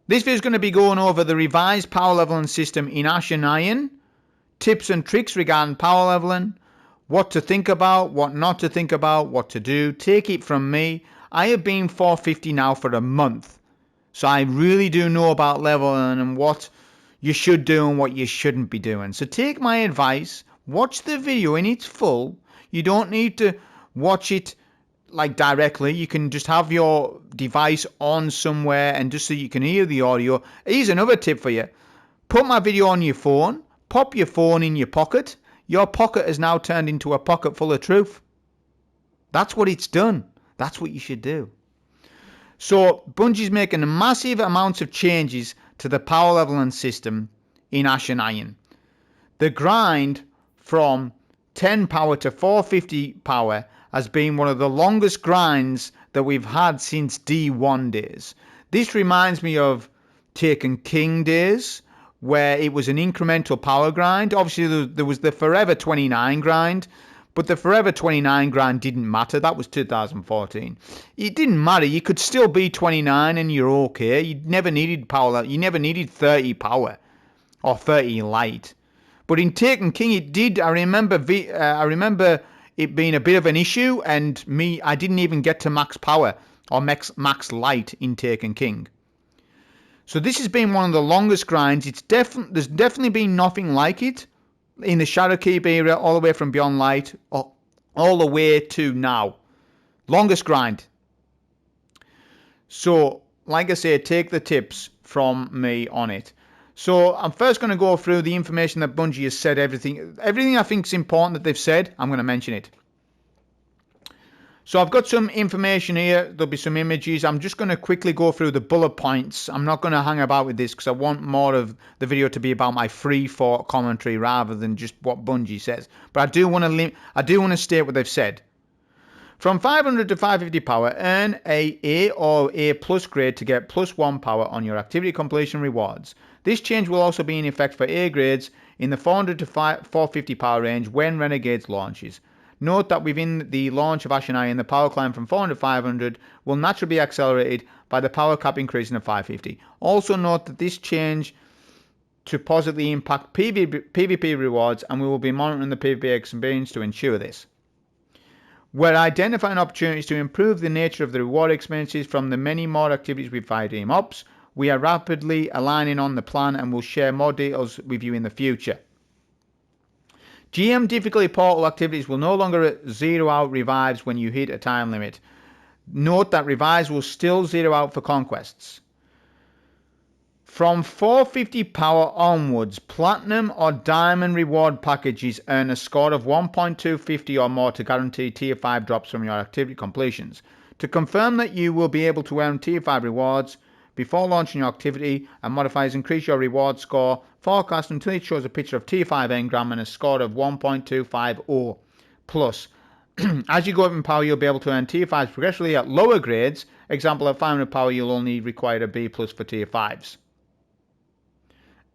This video is going to be going over the revised power leveling system in Ash and Iron, tips and tricks regarding power leveling, what to think about, what not to think about, what to do. Take it from me, I have been 450 now for a month, so I really do know about leveling and what you should do and what you shouldn't be doing. So take my advice, watch the video in its full. You don't need to watch it like directly. You can just have your device on somewhere and just so you can hear the audio. Here's another tip for you. Put my video on your phone, pop your phone in your pocket. Your pocket has now turned into a pocket full of truth. That's what it's done. That's what you should do. So Bungie's making massive amounts of changes to the power leveling system in Ash and Iron. The grind from 10 power to 450 power has been one of the longest grinds that we've had since D1 days. This reminds me of Taken King days, where it was an incremental power grind. Obviously, there was the Forever 29 grind, but the Forever 29 grind didn't matter. That was 2014. It didn't matter. You could still be 29 and you're okay. You never needed power. You never needed 30 power or 30 light. But in Taken King, it did. I remember it being a bit of an issue, and I didn't even get to max power or max light in Taken King. So this has been one of the longest grinds. There's definitely been nothing like it in the Shadowkeep era, all the way from Beyond Light, all the way to now. Longest grind. So, like I say, take the tips from me on it. So I'm first going to go through the information that Bungie has said. Everything I think is important that they've said, I'm going to mention it. So I've got some information here. There'll be some images. I'm just going to quickly go through the bullet points. I'm not going to hang about with this because I want more of the video to be about my free thought commentary rather than just what Bungie says. But I do want to state what they've said. From 500 to 550 power, earn A or A plus grade to get +1 power on your activity completion rewards. This change will also be in effect for A grades in the 400 to 450 power range when Renegades launches. Note that within the launch of Ash and Iron, the power climb from 400 to 500 will naturally be accelerated by the power cap increasing to 550. Also note that this change to positively impact PvP rewards, and we will be monitoring the PvP experience to ensure this. We're identifying opportunities to improve the nature of the reward experiences from the many more activities with Fireteam Ops. We are rapidly aligning on the plan and will share more details with you in the future. GM difficulty portal activities will no longer zero out revives when you hit a time limit. Note that revives will still zero out for conquests. From 450 power onwards, platinum or diamond reward packages earn a score of 1.250 or more to guarantee tier 5 drops from your activity completions. To confirm that you will be able to earn tier 5 rewards before launching your activity, and modifiers increase your reward score forecast until it shows a picture of tier 5 engram and a score of 1.250 plus. As you go up in power, you'll be able to earn tier 5s progressively at lower grades. Example, at 500 power, you'll only require a B plus for tier 5s.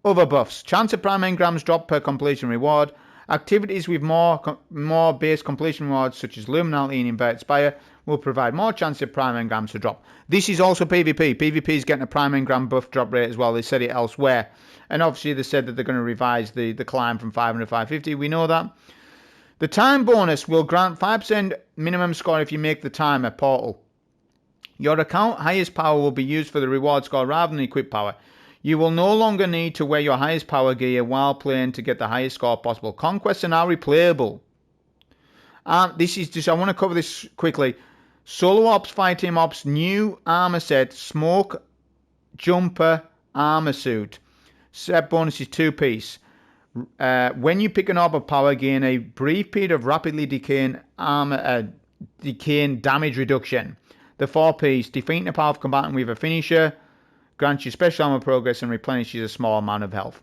Other buffs. Chance of prime engrams drop per completion reward. Activities with more base completion rewards such as Luminality and Inverted Spire will provide more chance of prime engrams to drop. This is also PvP. PvP is getting a prime engram buff drop rate as well. They said it elsewhere. And obviously they said that they're going to revise the climb from 500 to 550. We know that. The time bonus will grant 5% minimum score if you make the time at portal. Your account highest power will be used for the reward score rather than equip power. You will no longer need to wear your highest power gear while playing to get the highest score possible. Conquests are now replayable. This is just, I want to cover this quickly. Solo Ops, Fireteam Ops, new armor set, Smoke Jumper armor suit. Set bonus is 2-piece. When you pick an orb of power, gain a brief period of rapidly decaying damage reduction. The 4-piece, defeating a powerful combatant with a finisher grants you special armor progress and replenishes a small amount of health.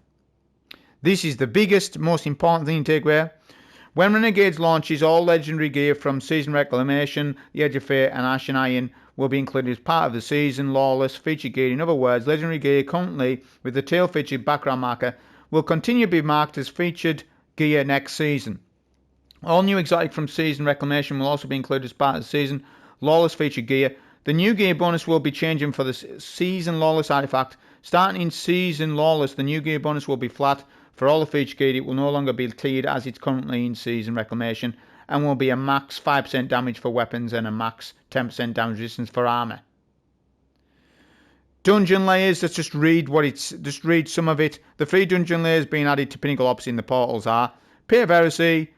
This is the biggest, most important thing to take away. When Renegades launches, all legendary gear from Season Reclamation, The Edge of Fate and Ash and Iron will be included as part of the season. Lawless featured gear. In other words, legendary gear currently with the tail featured background marker will continue to be marked as featured gear next season. All new exotic from Season Reclamation will also be included as part of the season. Lawless featured gear. The new gear bonus will be changing for the season lawless artifact. Starting in season lawless, the new gear bonus will be flat for all of each gear. It will no longer be tiered as it's currently in season reclamation, and will be a max 5% damage for weapons and a max 10% damage resistance for armor. Dungeon layers, let's just read some of it. The 3 dungeon layers being added to Pinnacle Ops in the portals are Pit of Heresy,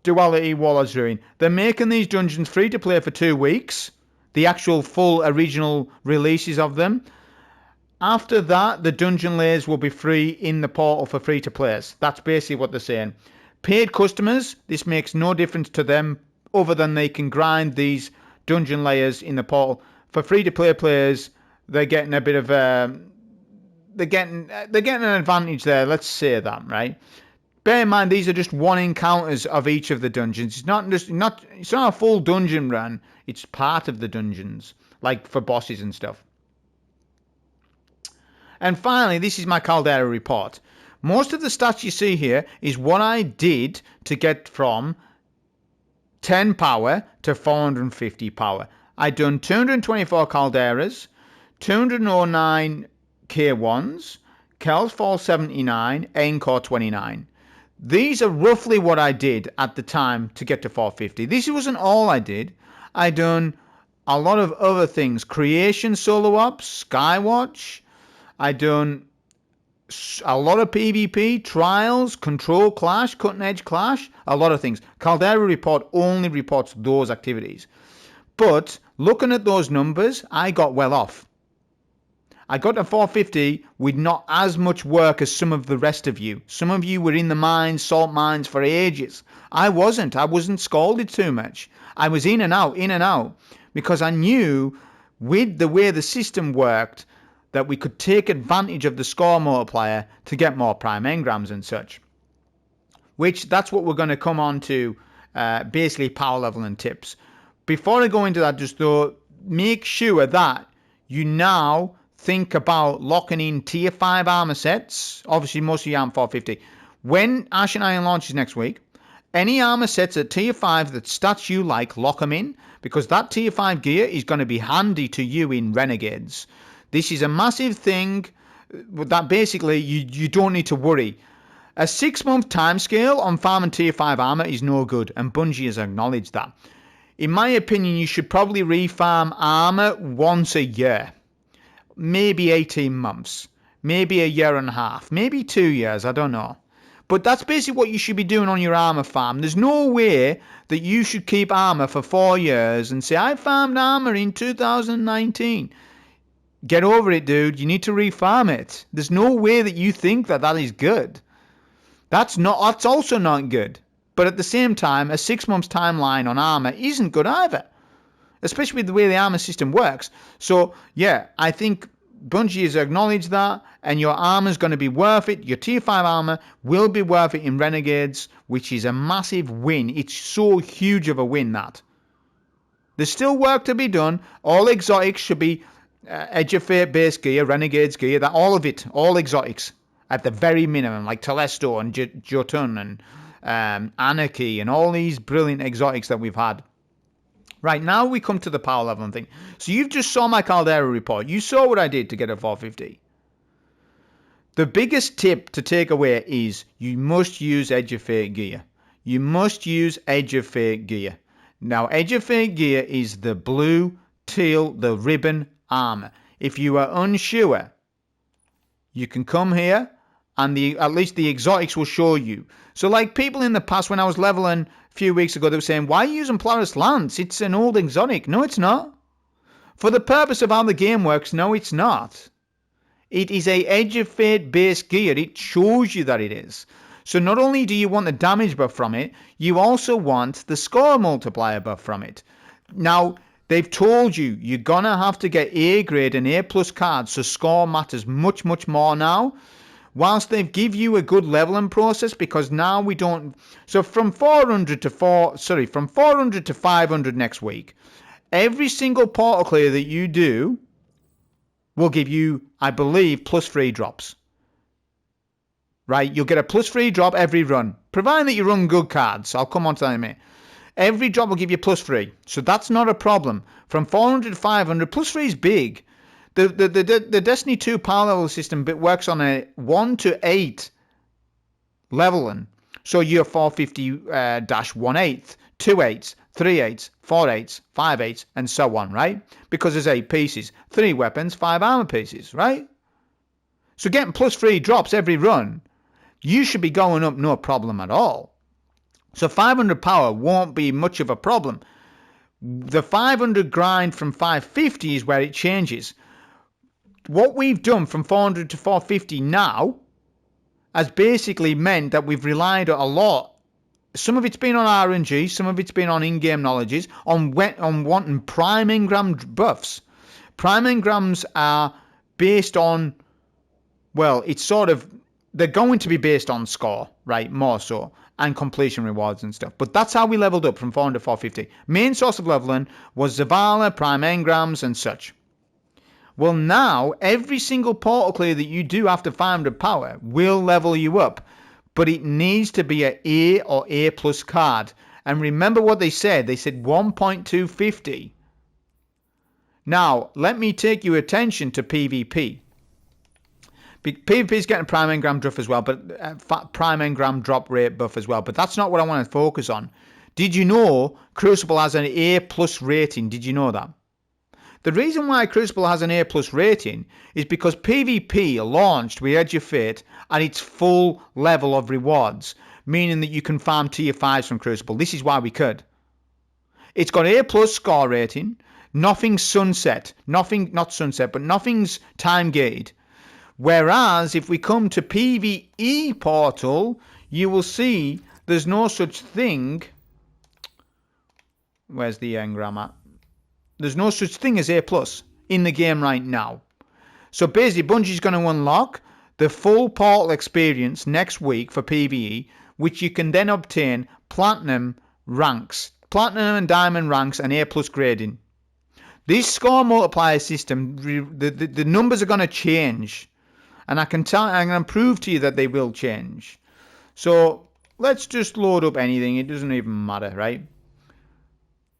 Duality, Warlord's Ruin. They're making these dungeons free to play for 2 weeks. The actual full original releases of them. After that, the dungeon layers will be free in the portal for free to players. That's basically what they're saying. Paid customers, this makes no difference to them other than they can grind these dungeon layers in the portal. For free to play players, they're getting a bit of they're getting an advantage there. Let's say that, right? Bear in mind, these are just one encounters of each of the dungeons. It's not a full dungeon run. It's part of the dungeons, like for bosses and stuff. And finally, this is my Caldera report. Most of the stats you see here is what I did to get from 10 power to 450 power. I done 224 Calderas, 209 K1s, Kel's Fall 79, Encore 29. These are roughly what I did at the time to get to 450. This wasn't all I did. I done a lot of other things. Creation solo ops, Skywatch. I done a lot of PvP, trials, control clash, cutting edge clash, a lot of things. Caldera Report only reports those activities. But looking at those numbers, I got well off. I got to 450 with not as much work as some of the rest of you. Some of you were in the mines, salt mines for ages. I wasn't. I wasn't scalded too much. I was in and out, because I knew with the way the system worked that we could take advantage of the score multiplier to get more prime engrams and such. Which, that's what we're going to come on to, basically power level and tips. Before I go into that, just though, make sure that you now think about locking in tier 5 armor sets. Obviously, most of you aren't 450. When Ashen Iron launches next week, any armor sets at tier 5 that stats you like, lock them in, because that tier 5 gear is going to be handy to you in Renegades. This is a massive thing that basically you don't need to worry. A 6-month timescale on farming tier 5 armor is no good, and Bungie has acknowledged that. In my opinion, you should probably refarm armor once a year. Maybe 18 months. Maybe a year and a half. Maybe 2 years, I don't know. But that's basically what you should be doing on your armor farm. There's no way that you should keep armor for 4 years and say, I farmed armor in 2019. Get over it, dude. You need to refarm it. There's no way that you think that that is good. That's also not good. But at the same time, a 6 months timeline on armor isn't good either. Especially with the way the armor system works. So, yeah, I think Bungie has acknowledged that, and your armor is going to be worth it. Your tier 5 armor will be worth it in Renegades, which is a massive win. It's so huge of a win, that. There's still work to be done. All exotics should be Edge of Fate base gear, Renegades gear, that all of it, all exotics at the very minimum, like Telesto and Jotun and Anarchy and all these brilliant exotics that we've had. Right, now we come to the power leveling thing. So you've just saw my Caldera report. You saw what I did to get a 450. The biggest tip to take away is you must use Edge of Fate gear. You must use Edge of Fate gear. Now, Edge of Fate gear is the blue, teal, the ribbon armor. If you are unsure, you can come here and at least the exotics will show you. So like people in the past, when I was leveling a few weeks ago, they were saying, why are you using Polaris Lance? It's an old exotic. No, it's not. For the purpose of how the game works, no, it's not. It is a Edge of Fate based gear. It shows you that it is. So not only do you want the damage buff from it, you also want the score multiplier buff from it. Now, they've told you you're going to have to get A grade and A plus cards, so score matters much, much more now. Whilst they've give you a good leveling process, because now we don't... So from 400 to 500 next week, every single portal clear that you do will give you, I believe, plus 3 drops. Right? You'll get a plus 3 drop every run, providing that you run good cards. I'll come on to that in a minute. Every drop will give you +3. So that's not a problem. From 400 to 500, +3 is big. The Destiny 2 power level system works on a 1 to 8 leveling. So you're 450-1/8, 2 8s, 3 8s, 4 8s, 5 8s, and so on, right? Because there's 8 pieces, 3 weapons, 5 armor pieces, right? So getting +3 drops every run, you should be going up no problem at all. So 500 power won't be much of a problem. The 500 grind from 550 is where it changes. What we've done from 400 to 450 now has basically meant that we've relied a lot. Some of it's been on RNG, some of it's been on in-game knowledges, on wanting prime engram buffs. Prime engrams are based on, well, it's sort of, they're going to be based on score, right, more so, and completion rewards and stuff. But that's how we leveled up from 400 to 450. Main source of leveling was Zavala, prime engrams, and such. Well, now, every single portal clear that you do after 500 power will level you up. But it needs to be an A or A plus card. And remember what they said. They said 1.250. Now, let me take your attention to PvP. PvP is getting prime engram drop as well, but prime engram drop rate buff as well. But that's not what I want to focus on. Did you know Crucible has an A plus rating? Did you know that? The reason why Crucible has an A plus rating is because PvP launched with Edge of Fate at its full level of rewards, meaning that you can farm tier 5s from Crucible. This is why we could. It's got A plus score rating, nothing's sunset, not sunset, but nothing's time gated. Whereas if we come to PVE portal, you will see there's no such thing. Where's the engram at? There's no such thing as A plus in the game right now. So basically, Bungie's going to unlock the full portal experience next week for PvE, which you can then obtain platinum ranks, platinum and diamond ranks, and A plus grading. This score multiplier system, the numbers are going to change, and I'm going to prove to you that they will change. So let's just load up anything. It doesn't even matter, right?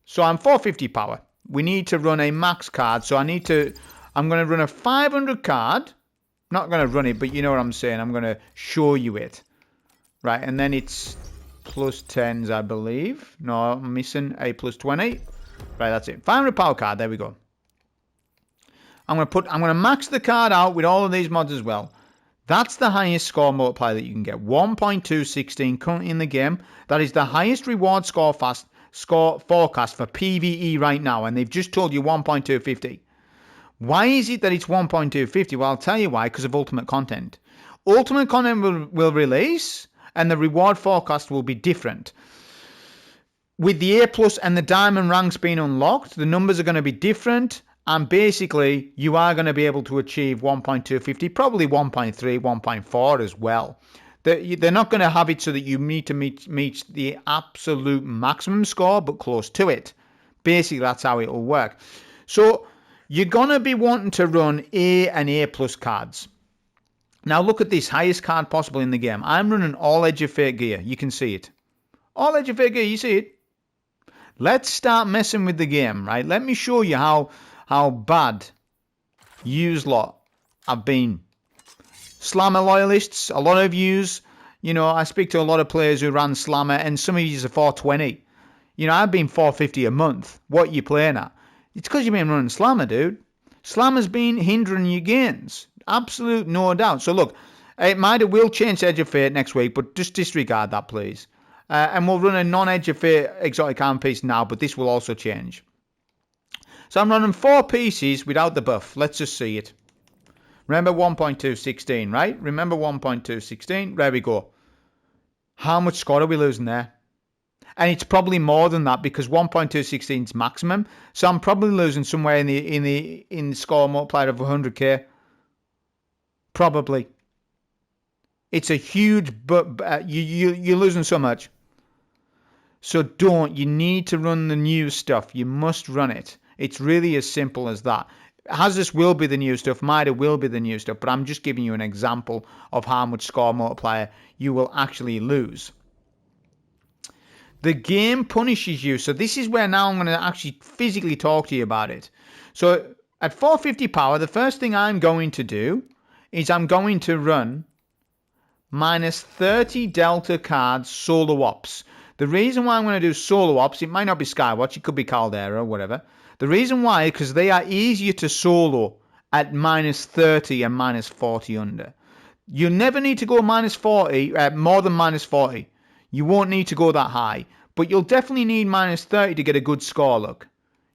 So I'm 450 power. We need to run a max card, so I'm going to run a 500 card. Not going to run it, but you know what I'm saying. I'm going to show you it. Right, and then it's +10s, I believe. No, I'm missing a +20. Right, that's it. 500 power card, there we go. I'm going to max the card out with all of these mods as well. That's the highest score multiplier that you can get. 1.216 currently in the game. That is the highest reward score forecast for PvE right now, and they've just told you 1.250. Why is it that it's 1.250? Well, I'll tell you why, because of Ultimate Content. Ultimate Content will release, and the reward forecast will be different. With the A plus and the diamond ranks being unlocked, the numbers are going to be different, and basically you are going to be able to achieve 1.250, probably 1.3, 1.4 as well. They're not going to have it so that you need to meet the absolute maximum score, but close to it. Basically, that's how it will work. So you're going to be wanting to run A and A plus cards. Now look at this, highest card possible in the game. I'm running all Edge of Fate gear. You can see it. All Edge of Fate gear, you see it. Let's start messing with the game, right? Let me show you how bad yous lot have been. Slammer loyalists, a lot of yous, I speak to a lot of players who ran Slammer, and some of yous are 420. I've been 450 a month. What are you playing at? It's because you've been running Slammer, dude. Slammer's been hindering your gains. Absolute no doubt. So look, it will change Edge of Fate next week, but just disregard that, please. And we'll run a non-Edge of Fate exotic arm piece now, but this will also change. So I'm running 4 pieces without the buff. Let's just see it. Remember 1.216, right? Remember 1.216. There we go. How much score are we losing there? And it's probably more than that because 1.216 is maximum. So I'm probably losing somewhere in the score multiplier of 100k. Probably. It's a huge, but you're losing so much. So you need to run the new stuff. You must run it. It's really as simple as that. Hazardous will be the new stuff, Mida will be the new stuff, but I'm just giving you an example of how much score multiplier you will actually lose. The game punishes you. So this is where now I'm going to actually physically talk to you about it. So at 450 power, the first thing I'm going to do is I'm going to run minus 30 Delta cards solo ops. The reason why I'm going to do solo ops, it might not be Skywatch, it could be Caldera or whatever. The reason why is because they are easier to solo at minus 30 and minus 40 under. You never need to go minus 40, more than minus 40. You won't need to go that high, but you'll definitely need minus 30 to get a good score, look.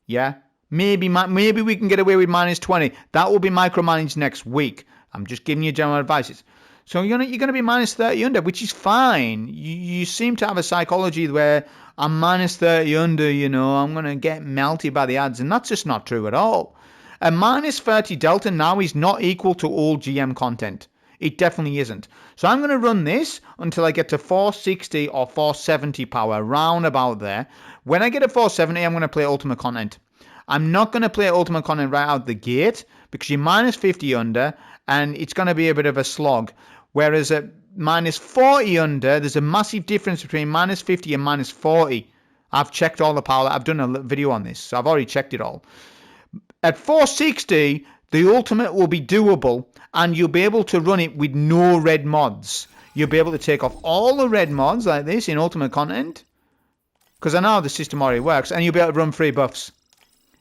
Yeah? Maybe we can get away with minus 20. That will be micromanaged next week. I'm just giving you general advice. So you're going to be minus 30 under, which is fine. You seem to have a psychology where I'm minus 30 under, you know, I'm going to get melted by the ads, and that's just not true at all. A minus 30 delta now is not equal to all GM content. It definitely isn't. So I'm going to run this until I get to 460 or 470 power, round about there. When I get to 470, I'm going to play ultimate content. I'm not going to play ultimate content right out the gate because you're minus 50 under and it's going to be a bit of a slog. Whereas at minus 40 under, there's a massive difference between minus 50 and minus 40. I've checked all the power. I've done a video on this, so I've already checked it all. At 460, the ultimate will be doable and you'll be able to run it with no red mods. You'll be able to take off all the red mods like this in ultimate content, because I know how the system already works, and you'll be able to run 3 buffs.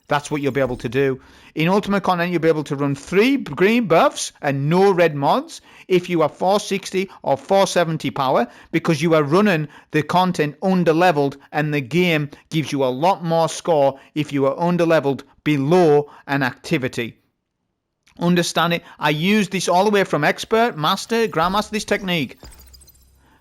That's what you'll be able to do. In ultimate content, you'll be able to run 3 green buffs and no red mods if you are 460 or 470 power, because you are running the content under leveled, and the game gives you a lot more score if you are under leveled below an activity. Understand it? I use this all the way from expert, master, grandmaster, this technique.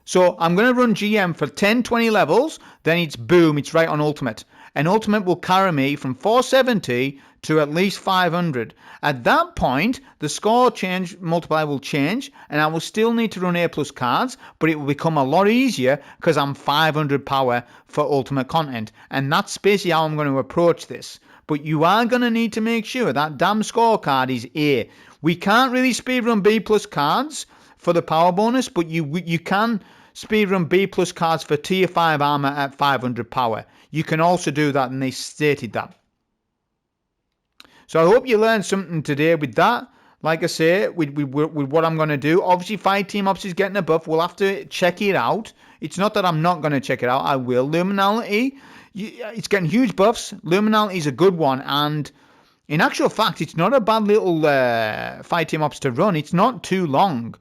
So I'm going to run GM for 10, 20 levels, then it's boom, it's right on ultimate. And ultimate will carry me from 470 to at least 500. At that point, the score change multiplier will change, and I will still need to run A+ cards, but it will become a lot easier because I'm 500 power for ultimate content. And that's basically how I'm going to approach this. But you are going to need to make sure that damn scorecard is A. We can't really speedrun B+ cards for the power bonus, but you can speedrun B+ cards for tier 5 armor at 500 power. You can also do that, and they stated that. So I hope you learned something today with that. Like I say, with what I'm going to do. Obviously, Fight Team Ops is getting a buff. We'll have to check it out. It's not that I'm not going to check it out. I will. Luminality, it's getting huge buffs. Luminality is a good one. And in actual fact, it's not a bad little Fight Team Ops to run. It's not too long.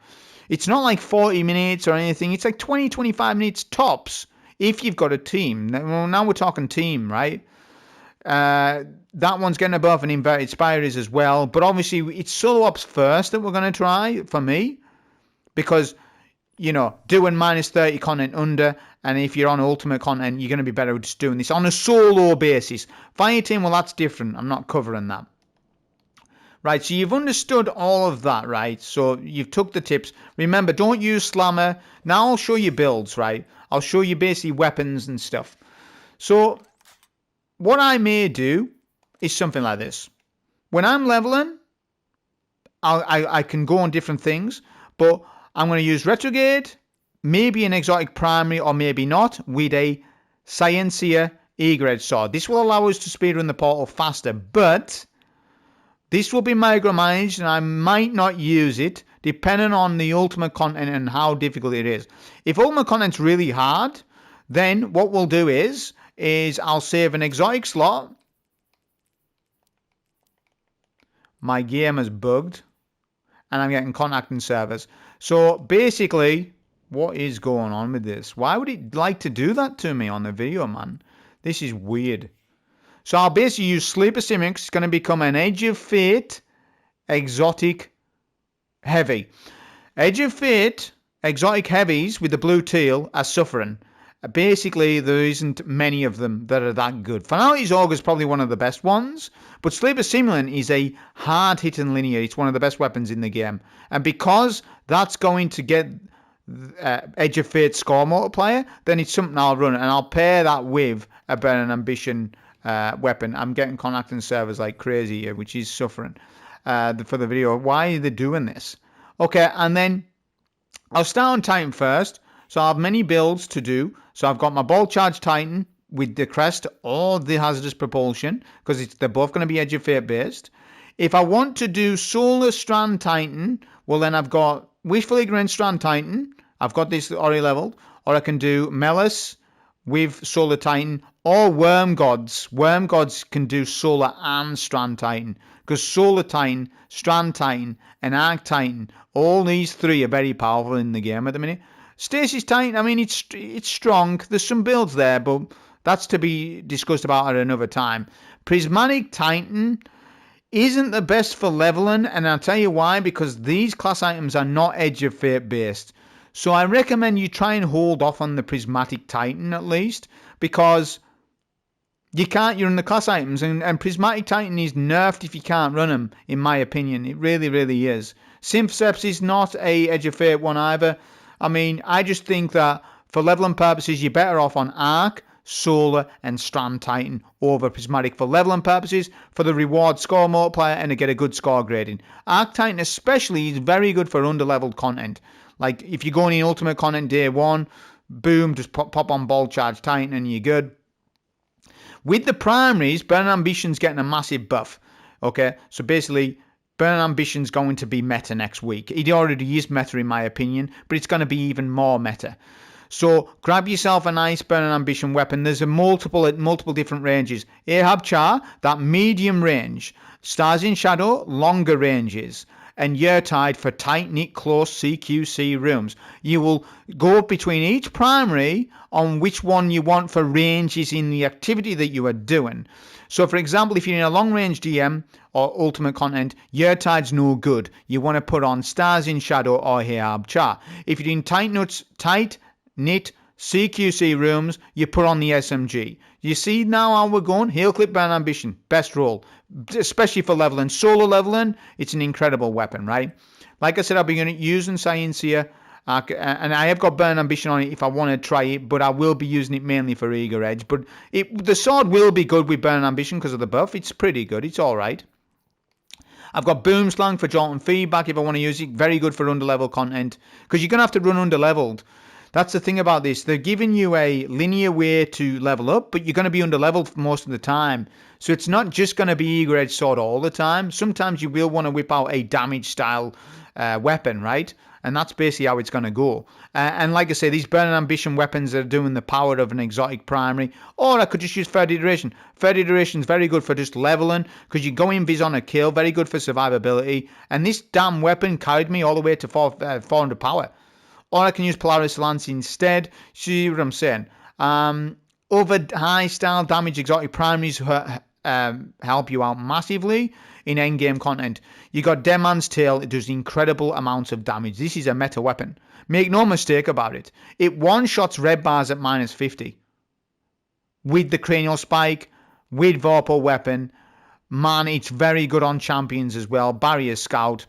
It's not like 40 minutes or anything. It's like 20, 25 minutes tops if you've got a team. Now we're talking team, right? That one's getting a buff, and Inverted Spire is as well. But obviously, it's solo ops first that we're going to try for me. Because, you know, doing minus 30 content under, and if you're on ultimate content, you're going to be better just doing this on a solo basis. Fire team, well, that's different. I'm not covering that. Right, so you've understood all of that, right? So you've took the tips. Remember, don't use Slammer. Now I'll show you builds, right? I'll show you basically weapons and stuff. So what I may do is something like this. When I'm leveling, I can go on different things, but I'm going to use Retrograde, maybe an exotic primary or maybe not, with a Scientia E-grade sword. This will allow us to speedrun the portal faster, but this will be micromanaged, and I might not use it depending on the ultimate content and how difficult it is. If ultimate content's really hard, then what we'll do is I'll save an exotic slot. My game is bugged, and I'm getting contacting servers. So basically, what is going on with this? Why would it like to do that to me on the video, man? This is weird. So I'll basically use Sleeper Simic. It's going to become an Edge of Fate exotic heavy. Edge of Fate exotic heavies with the blue teal are suffering. Basically, there isn't many of them that are that good. Finality's Augur is probably one of the best ones, but Sleeper Simulant is a hard-hitting linear. It's one of the best weapons in the game. And because that's going to get Edge of Fate score multiplier, then it's something I'll run, and I'll pair that with a Burning Ambition weapon. I'm getting contacting servers like crazy here, which is suffering for the video. Why are they doing this? Okay, and then I'll start on Titan first. So I have many builds to do. So I've got my ball charge Titan with the crest or the hazardous propulsion, because they're both going to be Edge of Fate based. If I want to do Solar Strand Titan, well then I've got Wishful Ignorant Strand Titan. I've got this already leveled. Or I can do Melis with Solar Titan, or Worm Gods. Worm Gods can do Solar and Strand Titan, because Solar Titan, Strand Titan, and Arc Titan, all these three are very powerful in the game at the minute. Stasis Titan, I mean, it's strong. There's some builds there, but that's to be discussed about at another time. Prismatic Titan isn't the best for leveling, and I'll tell you why, because these class items are not Edge of Fate based. So I recommend you try and hold off on the Prismatic Titan at least, because you can't run the class items, and Prismatic Titan is nerfed if you can't run them, in my opinion. It really, really is. Synthseps is not a Edge of Fate one either. I mean, I just think that for leveling purposes, you're better off on Arc, Solar, and Strand Titan over Prismatic for leveling purposes, for the reward score multiplier, and to get a good score grading. Arc Titan especially is very good for under-leveled content. Like, if you're going in Ultimate Content Day 1, boom, just pop on Ball Charge Titan and you're good. With the primaries, Burning Ambition's getting a massive buff. Okay, so basically, Burning Ambition's going to be meta next week. It already is meta in my opinion, but it's going to be even more meta. So grab yourself a nice Burning Ambition weapon. There's a multiple different ranges. Ahab Char, that medium range. Stars in Shadow, longer ranges. And Yeartide for tight-knit close CQC rooms. You will go between each primary on which one you want for ranges in the activity that you are doing. So for example, if you're in a long-range DM or ultimate content, Yeartide's no good. You want to put on Stars in Shadow or Ahab Char. If you're in tight-knit CQC rooms, you put on the SMG. You see now how we're going? Heel Clip Burn Ambition, best roll. Especially for leveling. Solo leveling, it's an incredible weapon, right? Like I said, I'll be using Sciencia, and I have got Burn Ambition on it if I want to try it, but I will be using it mainly for Eager Edge. But the sword will be good with Burn Ambition because of the buff. It's pretty good. It's alright. I've got Boomslang for jolt and feedback if I want to use it. Very good for underlevel content, because you're going to have to run underleveled. That's the thing about this. They're giving you a linear way to level up, but you're going to be underleveled for most of the time. So it's not just going to be Eager Edge Sword all the time. Sometimes you will want to whip out a damage style weapon, right? And that's basically how it's going to go. And like I say, these Burning Ambition weapons are doing the power of an exotic primary. Or I could just use Third Iteration. Third Iteration is very good for just leveling, because you go in vis on a kill. Very good for survivability. And this damn weapon carried me all the way to 400 power. Or I can use Polaris Lance instead. See what I'm saying? Other high style damage exotic primaries help you out massively in endgame content. You got Deadman's Tail. It does incredible amounts of damage. This is a meta weapon. Make no mistake about it. It one-shots red bars at minus 50. With the Cranial Spike, with Vorpal Weapon. Man, it's very good on champions as well. Barrier Scout.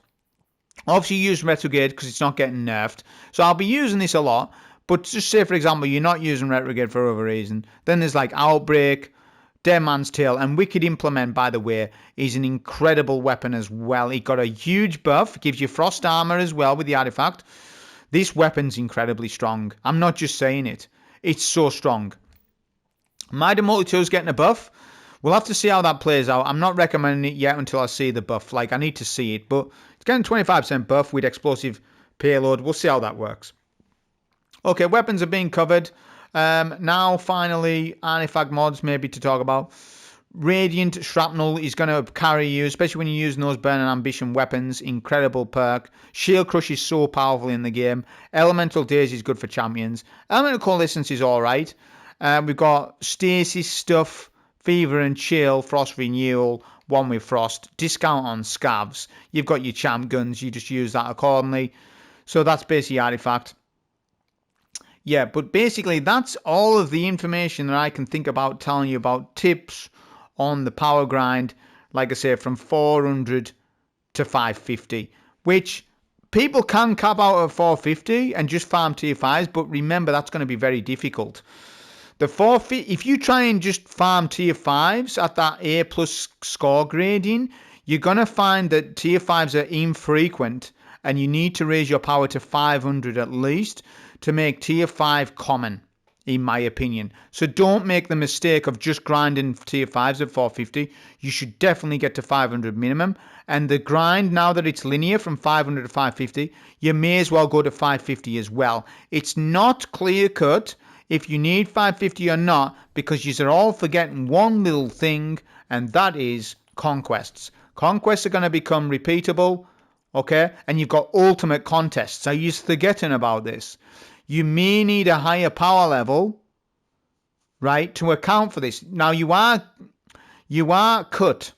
Obviously use Retrograde because it's not getting nerfed. So I'll be using this a lot. But just say, for example, you're not using Retrograde for other reason. Then there's like Outbreak, Deadman's Tail, and Wicked Implement, by the way, is an incredible weapon as well. It got a huge buff. It gives you Frost Armor as well with the artifact. This weapon's incredibly strong. I'm not just saying it. It's so strong. Mighty Multi-Tool's getting a buff. We'll have to see how that plays out. I'm not recommending it yet until I see the buff. Like, I need to see it. But it's getting 25% buff with explosive payload. We'll see how that works. Okay, weapons are being covered. Now, finally, artifact mods maybe to talk about. Radiant Shrapnel is going to carry you, especially when you're using those Burning Ambition weapons. Incredible perk. Shield Crush is so powerful in the game. Elemental Daze is good for champions. Elemental Coalescence is alright. We've got Stasis stuff. Fever and Chill, Frost Renewal, one with Frost, discount on Scavs. You've got your champ guns, you just use that accordingly. So that's basically artifact. Yeah, but basically that's all of the information that I can think about telling you about tips on the power grind, like I say, from 400 to 550, which people can cap out at 450 and just farm tier 5s, but remember that's going to be very difficult. The 450, if you try and just farm tier 5s at that A plus score grading, you're going to find that tier 5s are infrequent and you need to raise your power to 500 at least to make tier 5 common, in my opinion. So don't make the mistake of just grinding tier 5s at 450. You should definitely get to 500 minimum. And the grind, now that it's linear from 500 to 550, you may as well go to 550 as well. It's not clear cut if you need 550 or not, because you're all forgetting one little thing, and that is conquests. Conquests are going to become repeatable, okay? And you've got ultimate contests. I used forgetting about this. You may need a higher power level, right, to account for this. Now you are cut.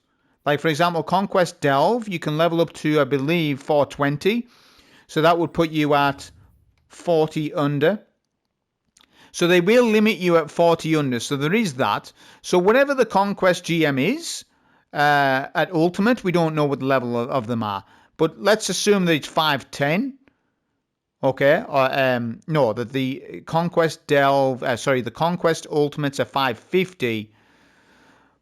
Like, for example, Conquest Delve, you can level up to, I believe, 420. So that would put you at 40 under. So they will limit you at 40 under. So there is that. So whatever the Conquest GM is, at Ultimate, we don't know what the level of them are. But let's assume that it's 510. Okay, no, that the Conquest Delve, the Conquest Ultimates are 550.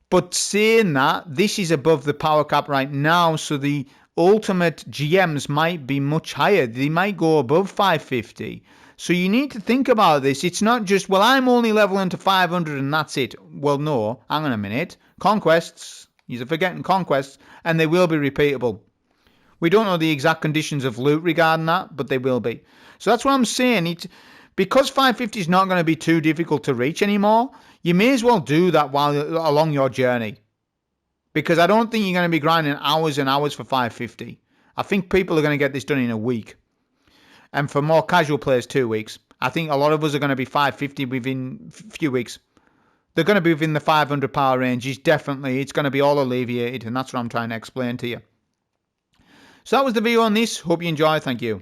But saying that, this is above the power cap right now, so the Ultimate GMs might be much higher. They might go above 550. So you need to think about this. It's not just, well, I'm only leveling to 500 and that's it. Well, no, hang on a minute. Conquests, you're forgetting conquests, and they will be repeatable. We don't know the exact conditions of loot regarding that, but they will be. So that's what I'm saying. Because 550 is not going to be too difficult to reach anymore, you may as well do that while along your journey. Because I don't think you're going to be grinding hours and hours for 550. I think people are going to get this done in a week. And for more casual players, 2 weeks. I think a lot of us are going to be 550 within a few weeks. They're going to be within the 500 power ranges. Definitely. It's going to be all alleviated. And that's what I'm trying to explain to you. So that was the video on this. Hope you enjoy. Thank you.